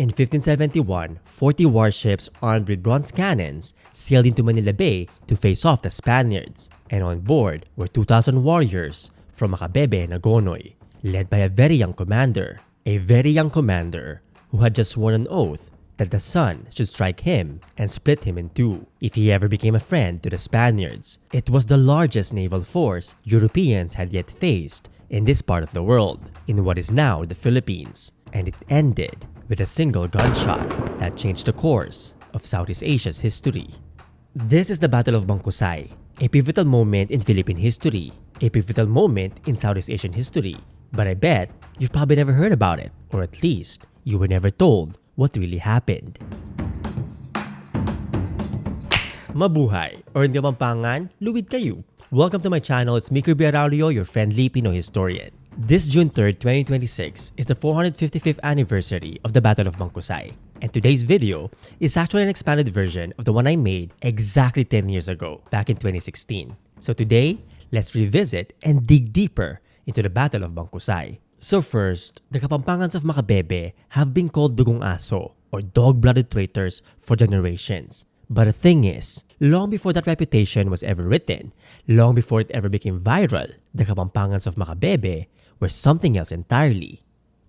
In 1571, 40 warships armed with bronze cannons sailed into Manila Bay to face off the Spaniards, and on board were 2,000 warriors from Macabebe and Agonoy, led by a very young commander who had just sworn an oath that the sun should strike him and split him in two if he ever became a friend to the Spaniards. It was the largest naval force Europeans had yet faced in this part of the world, in what is now the Philippines, and it ended with a single gunshot that changed the course of Southeast Asia's history. This is the Battle of Bangkusay, a pivotal moment in Philippine history, a pivotal moment in Southeast Asian history, but I bet you've probably never heard about it, or at least you were never told what really happened. Mabuhay! Or in Kapampangan, luwid kayo! Welcome to my channel, it's me Kirby Araullo, your friendly Pinoy historian. This June 3rd, 2026 is the 455th anniversary of the Battle of Bangkusay, and today's video is actually an expanded version of the one I made exactly 10 years ago, back in 2016. So today, let's revisit and dig deeper into the Battle of Bangkusay. So first, the Kapampangans of Macabebe have been called dugong aso, or dog-blooded traitors, for generations. But the thing is, long before that reputation was ever written, long before it ever became viral, the Kapampangans of Macabebe were something else entirely.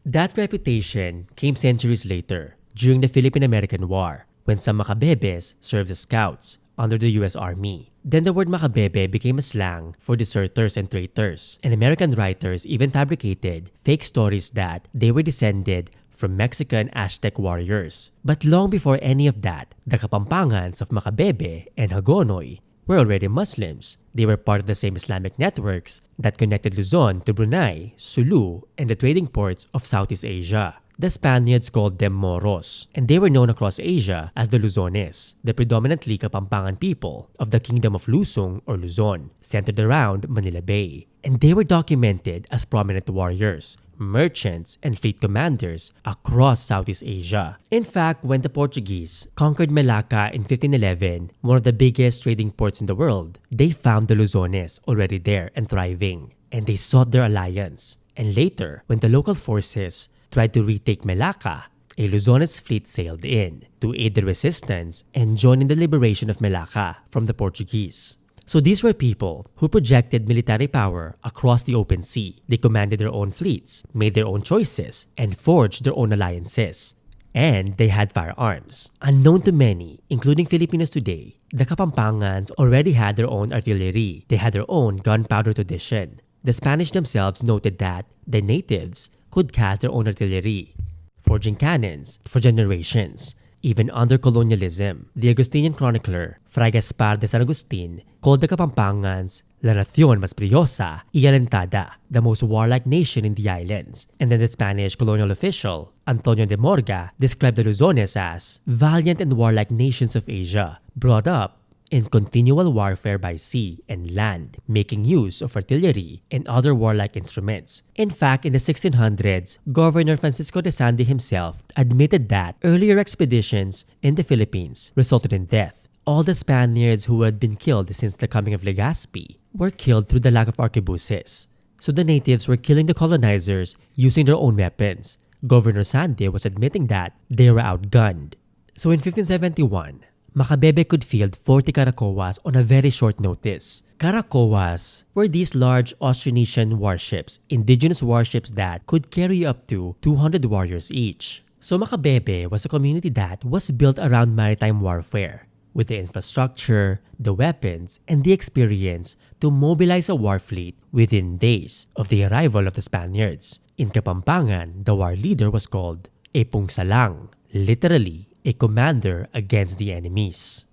That reputation came centuries later, during the Philippine-American War, when some Macabebes served as scouts under the US Army. Then the word Macabebe became a slang for deserters and traitors, and American writers even fabricated fake stories that they were descended from Mexican Aztec warriors. But long before any of that, the Kapampangans of Macabebe and Agonoy were already Muslims. They were part of the same Islamic networks that connected Luzon to Brunei, Sulu, and the trading ports of Southeast Asia. The Spaniards called them Moros, and they were known across Asia as the Luzones, the predominantly Kapampangan people of the Kingdom of Lusung or Luzon, centered around Manila Bay. And they were documented as prominent warriors, merchants, and fleet commanders across Southeast Asia. In fact, when the Portuguese conquered Malacca in 1511, one of the biggest trading ports in the world, they found the Luzones already there and thriving, and they sought their alliance. And later, when the local forces tried to retake Malacca, a Luzones fleet sailed in to aid the resistance and join in the liberation of Malacca from the Portuguese. So these were people who projected military power across the open sea. They commanded their own fleets, made their own choices, and forged their own alliances. And they had firearms. Unknown to many, including Filipinos today, the Kapampangans already had their own artillery. They had their own gunpowder tradition. The Spanish themselves noted that the natives could cast their own artillery, forging cannons for generations. Even under colonialism, the Agustinian chronicler Fray Gaspar de San Agustin called the Kapampangans La Nación Más Briosa y Alentada, the most warlike nation in the islands. And then the Spanish colonial official Antonio de Morga described the Luzones as valiant and warlike nations of Asia, brought up in continual warfare by sea and land, making use of artillery and other warlike instruments. In fact, in the 1600s, Governor Francisco de Sande himself admitted that earlier expeditions in the Philippines resulted in death. All the Spaniards who had been killed since the coming of Legazpi were killed through the lack of arquebuses. So the natives were killing the colonizers using their own weapons. Governor Sande was admitting that they were outgunned. So in 1571, Macabebe could field 40 caracoas on a very short notice. Caracoas were these large Austronesian warships, indigenous warships that could carry up to 200 warriors each. So Macabebe was a community that was built around maritime warfare, with the infrastructure, the weapons, and the experience to mobilize a war fleet within days of the arrival of the Spaniards. In Kapampangan, the war leader was called a pungsalang, literally a commander against the enemies.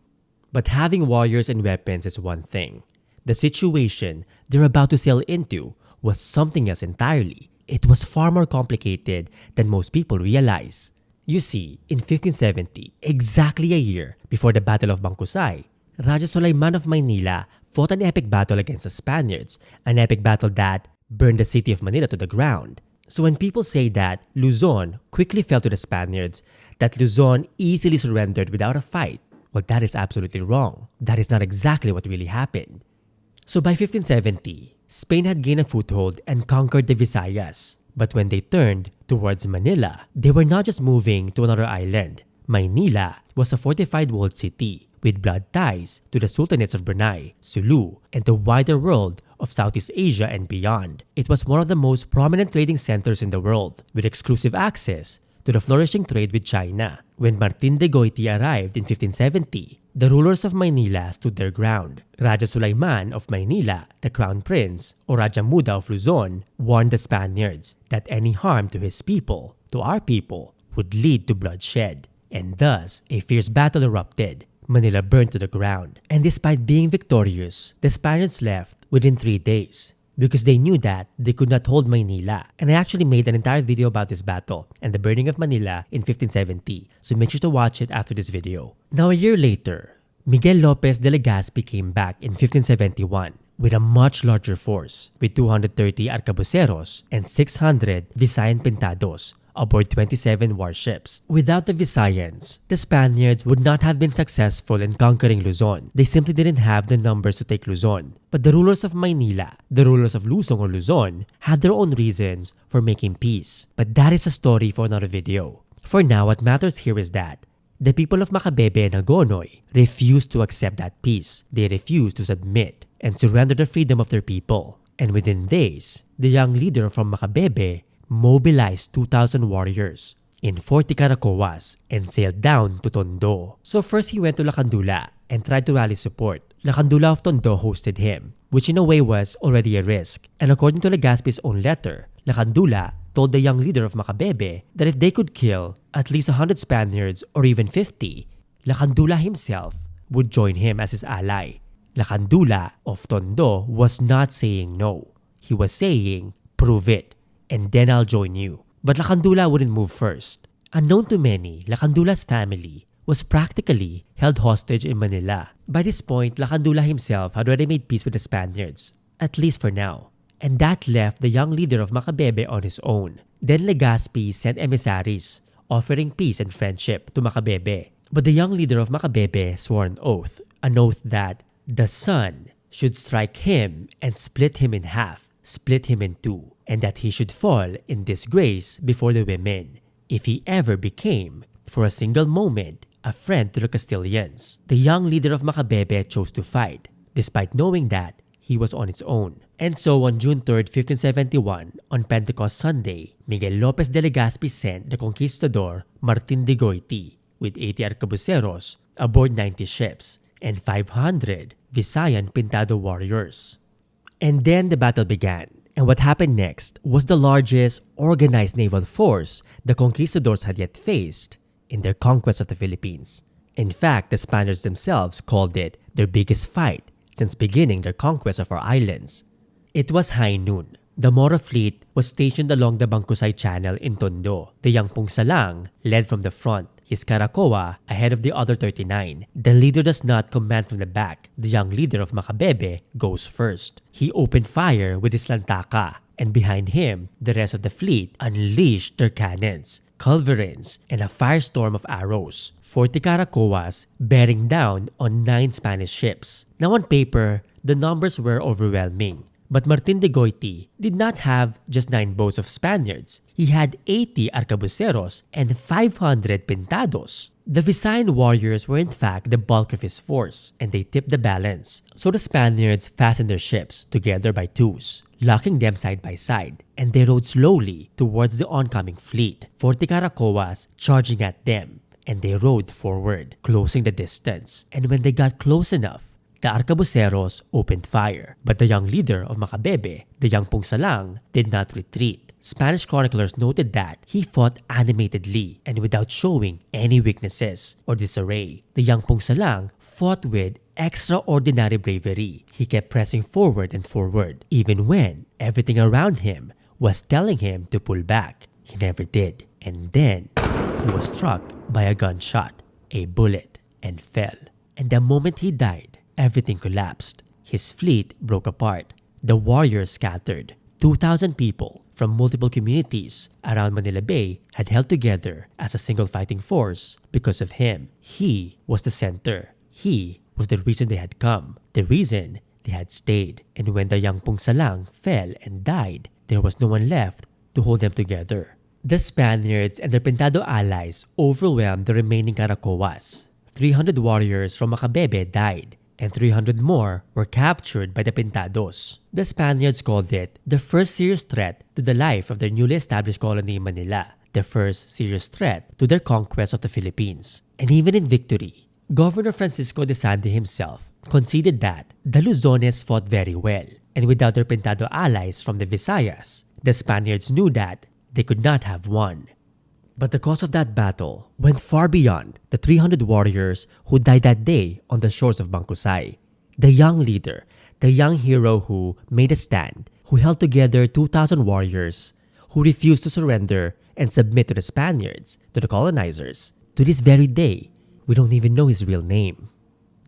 But having warriors and weapons is one thing. The situation they're about to sail into was something else entirely. It was far more complicated than most people realize. You see, in 1570, exactly a year before the Battle of Bangkusay, Raja Sulaiman of Manila fought an epic battle against the Spaniards, an epic battle that burned the city of Manila to the ground. So when people say that Luzon quickly fell to the Spaniards, that Luzon easily surrendered without a fight, well, that is absolutely wrong. That is not exactly what really happened. So by 1570, Spain had gained a foothold and conquered the Visayas. But when they turned towards Manila, they were not just moving to another island. Maynila was a fortified walled city with blood ties to the sultanates of Brunei, Sulu, and the wider world of Southeast Asia and beyond. It was one of the most prominent trading centers in the world, with exclusive access to the flourishing trade with China. When Martin de Goiti arrived in 1570, the rulers of Maynila stood their ground. Raja Sulaiman of Maynila, the crown prince, or Raja Muda of Luzon, warned the Spaniards that any harm to his people, to our people, would lead to bloodshed. And thus, a fierce battle erupted. Manila burned to the ground. And despite being victorious, the Spaniards left within 3 days because they knew that they could not hold Maynila. And I actually made an entire video about this battle and the burning of Manila in 1570, so make sure to watch it after this video. Now a year later, Miguel Lopez de Legazpi came back in 1571 with a much larger force, with 230 arcabuceros and 600 Visayan pintados aboard 27 warships. Without the Visayans, the Spaniards would not have been successful in conquering Luzon. They simply didn't have the numbers to take Luzon. But the rulers of Maynila, the rulers of Luzon or Luzon, had their own reasons for making peace. But that is a story for another video. For now, what matters here is that the people of Macabebe and Hagonoy refused to accept that peace. They refused to submit and surrender the freedom of their people. And within days, the young leader from Macabebe mobilized 2,000 warriors in 40 caracoas and sailed down to Tondo. So first he went to Lacandula and tried to rally support. Lacandula of Tondo hosted him, which in a way was already a risk. And according to Legazpi's own letter, Lacandula told the young leader of Macabebe that if they could kill at least 100 Spaniards or even 50, Lacandula himself would join him as his ally. Lacandula of Tondo was not saying no. He was saying, prove it, and then I'll join you. But Lacandula wouldn't move first. Unknown to many, Lacandula's family was practically held hostage in Manila. By this point, Lacandula himself had already made peace with the Spaniards, at least for now. And that left the young leader of Macabebe on his own. Then Legazpi sent emissaries, offering peace and friendship to Macabebe. But the young leader of Macabebe swore an oath that the sun should strike him and split him in half, split him in two, and that he should fall in disgrace before the women if he ever became, for a single moment, a friend to the Castilians. The young leader of Macabebe chose to fight, despite knowing that he was on his own. And so on June 3rd, 1571, on Pentecost Sunday, Miguel Lopez de Legazpi sent the conquistador Martin de Goiti with 80 arcabuceros aboard 90 ships and 500 Visayan pintado warriors. And then the battle began. And what happened next was the largest organized naval force the conquistadors had yet faced in their conquest of the Philippines. In fact, the Spaniards themselves called it their biggest fight since beginning their conquest of our islands. It was high noon. The Moro fleet was stationed along the Bangkusay Channel in Tondo. The young Pungsalang led from the front, his Caracoa ahead of the other 39. The leader does not command from the back. The young leader of Macabebe goes first. He opened fire with his lantaka, and behind him, the rest of the fleet unleashed their cannons, culverins, and a firestorm of arrows. 40 Caracoas bearing down on 9 Spanish ships. Now on paper, the numbers were overwhelming. But Martin de Goiti did not have just 9 boats of Spaniards. He had 80 arcabuceros and 500 pintados. The Visayan warriors were in fact the bulk of his force, and they tipped the balance. So the Spaniards fastened their ships together by twos, locking them side by side, and they rowed slowly towards the oncoming fleet, 40 Caracoas charging at them, and they rowed forward, closing the distance. And when they got close enough, the arcabuceros opened fire, but the young leader of Macabebe, the young Pungsalang, did not retreat. Spanish chroniclers noted that he fought animatedly and without showing any weaknesses or disarray. The young Pungsalang fought with extraordinary bravery. He kept pressing forward and forward, even when everything around him was telling him to pull back. He never did. And then he was struck by a gunshot, a bullet, and fell. And the moment he died, everything collapsed. His fleet broke apart. The warriors scattered. 2,000 people from multiple communities around Manila Bay had held together as a single fighting force because of him. He was the center. He was the reason they had come, the reason they had stayed. And when the young Pungsalang fell and died, there was no one left to hold them together. The Spaniards and their Pintado allies overwhelmed the remaining Caracoas. 300 warriors from Macabebe died, and 300 more were captured by the Pintados. The Spaniards called it the first serious threat to the life of their newly established colony in Manila, the first serious threat to their conquest of the Philippines. And even in victory, Governor Francisco de Sande himself conceded that the Luzones fought very well, and without their Pintado allies from the Visayas, the Spaniards knew that they could not have won. But the cause of that battle went far beyond the 300 warriors who died that day on the shores of Bangkusay. The young leader, the young hero who made a stand, who held together 2,000 warriors, who refused to surrender and submit to the Spaniards, to the colonizers. To this very day, we don't even know his real name.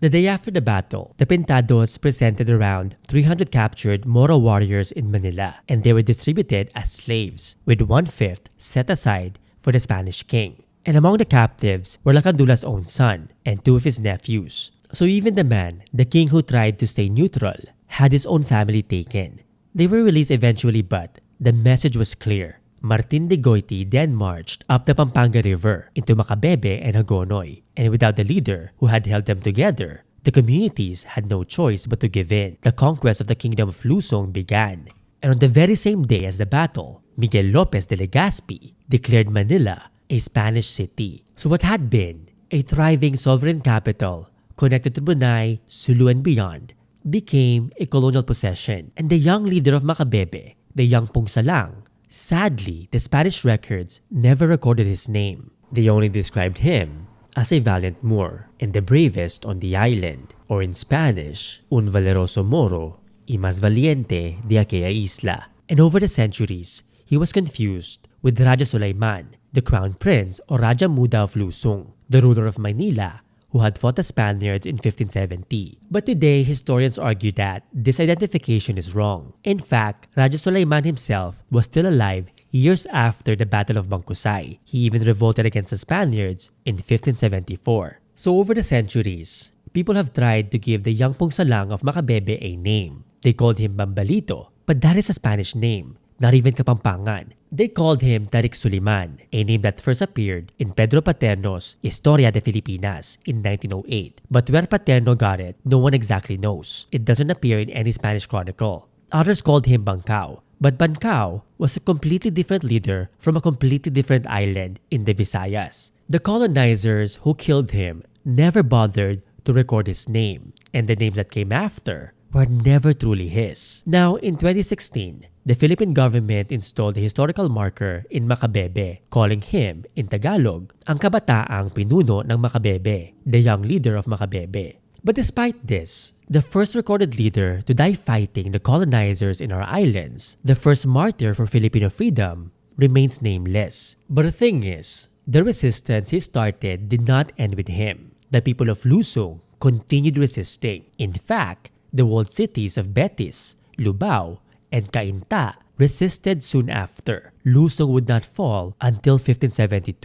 The day after the battle, the Pintados presented around 300 captured Moro warriors in Manila, and they were distributed as slaves, with 1/5 set aside for the Spanish king. And among the captives were Lacandula's own son and 2 of his nephews. So even the man, the king who tried to stay neutral, had his own family taken. They were released eventually, but the message was clear. Martin de Goiti then marched up the Pampanga River into Macabebe and Hagonoy, and without the leader who had held them together, the communities had no choice but to give in. The conquest of the kingdom of Luzon began, and on the very same day as the battle, Miguel Lopez de Legazpi declared Manila a Spanish city. So what had been a thriving sovereign capital connected to Brunei, Sulu and beyond became a colonial possession. And the young leader of Macabebe, the young Pungsalang, sadly, the Spanish records never recorded his name. They only described him as a valiant Moor and the bravest on the island, or in Spanish, un valeroso Moro y más valiente de aquella isla. And over the centuries, he was confused with Raja Sulaiman, the crown prince or Raja Muda of Lusong, the ruler of Manila, who had fought the Spaniards in 1570. But today, historians argue that this identification is wrong. In fact, Raja Sulaiman himself was still alive years after the Battle of Bangkusay. He even revolted against the Spaniards in 1574. So over the centuries, people have tried to give the young Pungsalang of Macabebe a name. They called him Bambalito, but that is a Spanish name, not even Kapampangan. They called him Tarik Suliman, a name that first appeared in Pedro Paterno's Historia de Filipinas in 1908. But where Paterno got it, no one exactly knows. It doesn't appear in any Spanish chronicle. Others called him Bangkao, but Bangkao was a completely different leader from a completely different island in the Visayas. The colonizers who killed him never bothered to record his name, and the names that came after were never truly his. Now, in 2016, the Philippine government installed a historical marker in Macabebe, calling him, in Tagalog, ang kabataang pinuno ng Macabebe, the young leader of Macabebe. But despite this, the first recorded leader to die fighting the colonizers in our islands, the first martyr for Filipino freedom, remains nameless. But the thing is, the resistance he started did not end with him. The people of Luzon continued resisting. In fact, the walled cities of Betis, Lubao, and Cainta resisted soon after. Luzon would not fall until 1572.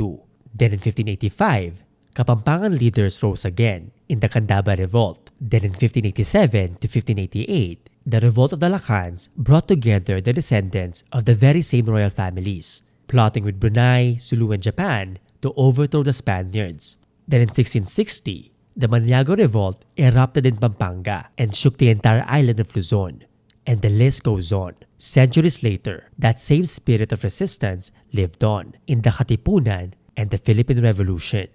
Then in 1585, Kapampangan leaders rose again in the Candaba Revolt. Then in 1587 to 1588, the Revolt of the Lacans brought together the descendants of the very same royal families, plotting with Brunei, Sulu, and Japan to overthrow the Spaniards. Then in 1660, the Maniago Revolt erupted in Pampanga and shook the entire island of Luzon. And the list goes on. Centuries later, that same spirit of resistance lived on in the Katipunan and the Philippine Revolution.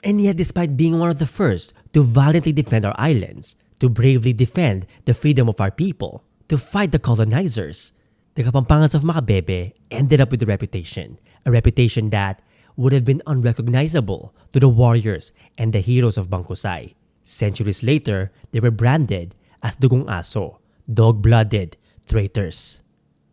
And yet, despite being one of the first to valiantly defend our islands, to bravely defend the freedom of our people, to fight the colonizers, the Kapampangans of Macabebe ended up with a reputation that would have been unrecognizable to the warriors and the heroes of Bangkusay. Centuries later, they were branded as dugong aso, dog-blooded traitors.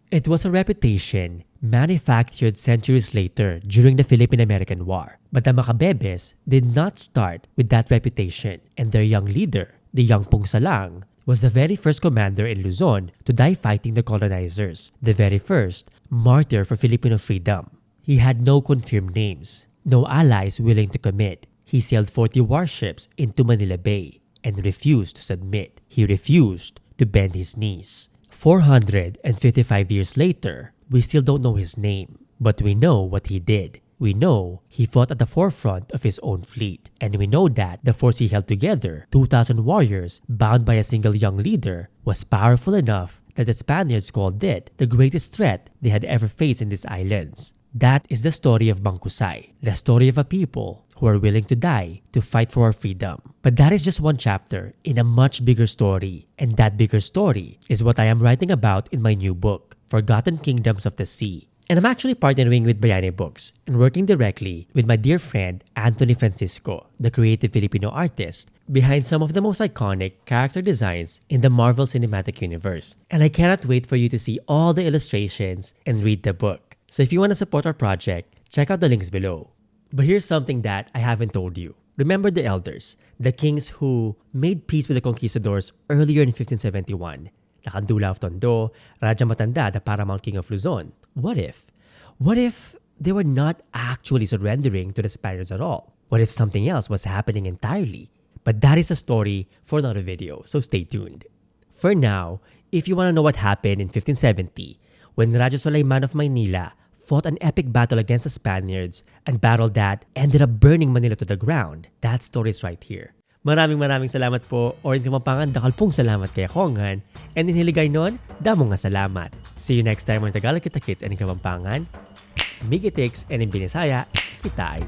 It was a reputation manufactured centuries later during the Philippine-American War. But the Macabebes did not start with that reputation, and their young leader, the young Pungsalang, was the very first commander in Luzon to die fighting the colonizers, the very first martyr for Filipino freedom. He had no confirmed names, no allies willing to commit. He sailed 40 warships into Manila Bay and refused to submit. He refused to bend his knees. 455 years later, We still don't know his name, but we know what he did. We know he fought at the forefront of his own fleet, and we know that the force he held together, 2,000 warriors bound by a single young leader, was powerful enough that the Spaniards called it the greatest threat they had ever faced in these islands. That is the story of Bangkusay, the story of a people who are willing to die to fight for our freedom. But that is just one chapter in a much bigger story, and that bigger story is what I am writing about in my new book, Forgotten Kingdoms of the Sea. And I'm actually partnering with Bayani Books and working directly with my dear friend Anthony Francisco, the creative Filipino artist behind some of the most iconic character designs in the Marvel Cinematic Universe. And I cannot wait for you to see all the illustrations and read the book. So if you want to support our project, check out the links below. But here's something that I haven't told you. Remember the elders, the kings who made peace with the conquistadors earlier in 1571. Lakandula of Tondo, Raja Matanda, the paramount king of Luzon. What if they were not actually surrendering to the Spaniards at all? What if something else was happening entirely? But that is a story for another video, so stay tuned. For now, if you want to know what happened in 1570, when Raja Sulaiman of Manila fought an epic battle against the Spaniards, and battle that ended up burning Manila to the ground, that story is right here. Maraming salamat po, or in Kapampangans, dakal pong salamat kay Kongan, and in Hiligay nun, damo nga salamat. See you next time on Tagalog Kita Kids and in Kapampangan, Migitix, and in Binisaya, kita.